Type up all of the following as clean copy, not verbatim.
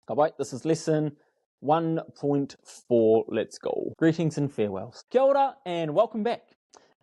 Alright, this is lesson 1.4. Let's go. Greetings and farewells. Kia ora and welcome back.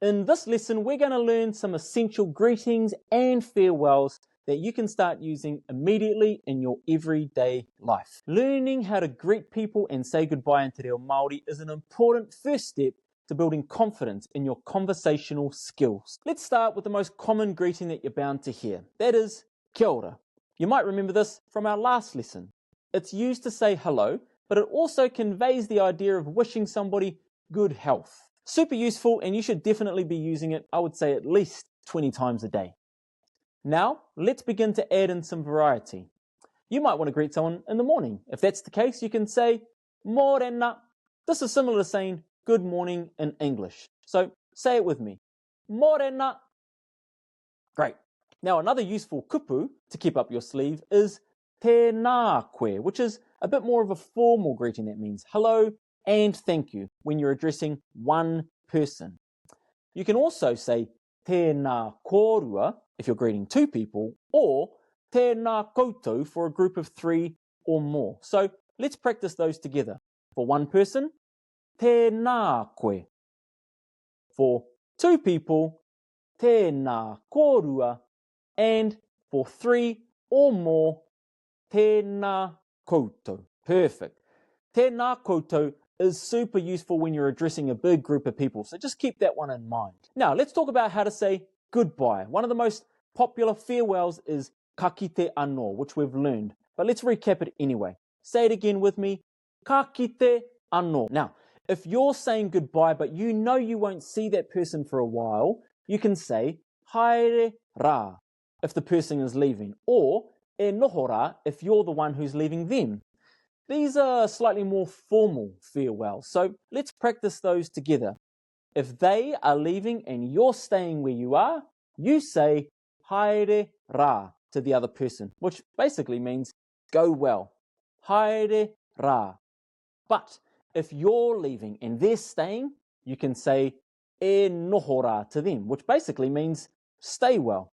In this lesson, we're going to learn some essential greetings and farewells that you can start using immediately in your everyday life. Learning how to greet people and say goodbye in reo Māori is an important first step to building confidence in your conversational skills. Let's start with the most common greeting that you're bound to hear. That is kia ora. You might remember this from our last lesson. It's used to say hello, but it also conveys the idea of wishing somebody good health. Super useful, and you should definitely be using it, I would say, at least 20 times a day. Now, let's begin to add in some variety. You might want to greet someone in the morning. If that's the case, you can say morena. This is similar to saying good morning in English. So say it with me. Morena. Great. Now, another useful kupu to keep up your sleeve is tēnā koe, which is a bit more of a formal greeting that means hello and thank you when you're addressing one person. You can also say tēnā kōrua if you're greeting two people, or tēnā koutou for a group of 3 or more. So let's practice those together. For one person, tēnā koe. For 2 people, tēnā kōrua. And for 3 or more, tēnā koutou. Perfect. Tēnā koutou is super useful when you're addressing a big group of people, so just keep that one in mind. Now, let's talk about how to say goodbye. One of the most popular farewells is ka kite anō, which we've learned, but let's recap it anyway. Say it again with me, ka kite anō. Now, if you're saying goodbye, but you know you won't see that person for a while, you can say haere rā if the person is leaving, or e noho rā if you're the one who's leaving them. These are slightly more formal farewells, so let's practice those together. If they are leaving and you're staying where you are, you say haere rā to the other person, which basically means go well. Haere rā. But if you're leaving and they're staying, you can say e noho rā to them, which basically means stay well.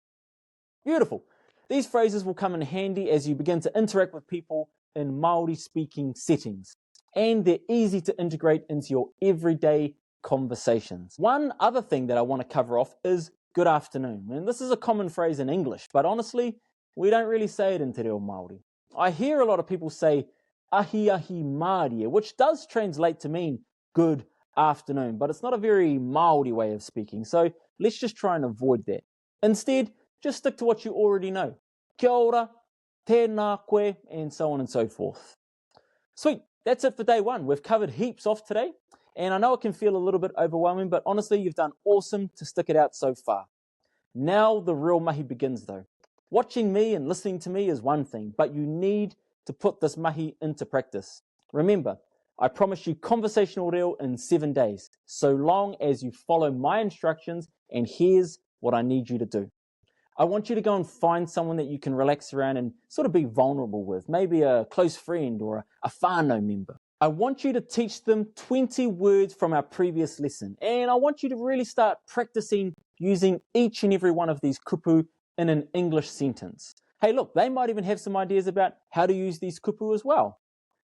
Beautiful. These phrases will come in handy as you begin to interact with people in Māori-speaking settings, and they're easy to integrate into your everyday conversations. One other thing that I want to cover off is good afternoon. And this is a common phrase in English, but honestly, we don't really say it in te reo Māori. I hear a lot of people say ahi ahi Māori, which does translate to mean good afternoon, but it's not a very Māori way of speaking, so let's just try and avoid that. Instead, just stick to what you already know. Kia ora, tēnā koe, and so on and so forth. Sweet, that's it for day 1. We've covered heaps off today, and I know it can feel a little bit overwhelming, but honestly, you've done awesome to stick it out so far. Now the real mahi begins though. Watching me and listening to me is one thing, but you need to put this mahi into practice. Remember, I promise you conversational reo in 7 days, so long as you follow my instructions, and here's what I need you to do. I want you to go and find someone that you can relax around and sort of be vulnerable with, maybe a close friend or a whānau member. I want you to teach them 20 words from our previous lesson, and I want you to really start practicing using each and every one of these kupu in an English sentence. Hey, look, they might even have some ideas about how to use these kupu as well.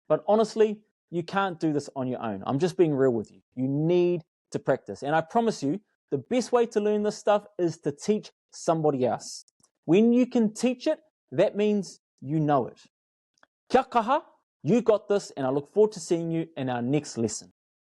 But honestly, you can't do this on your own. I'm just being real with you. You need to practice, and I promise you, the best way to learn this stuff is to teach somebody else. When you can teach it, that means you know it. Kia kaha, you got this, and I look forward to seeing you in our next lesson.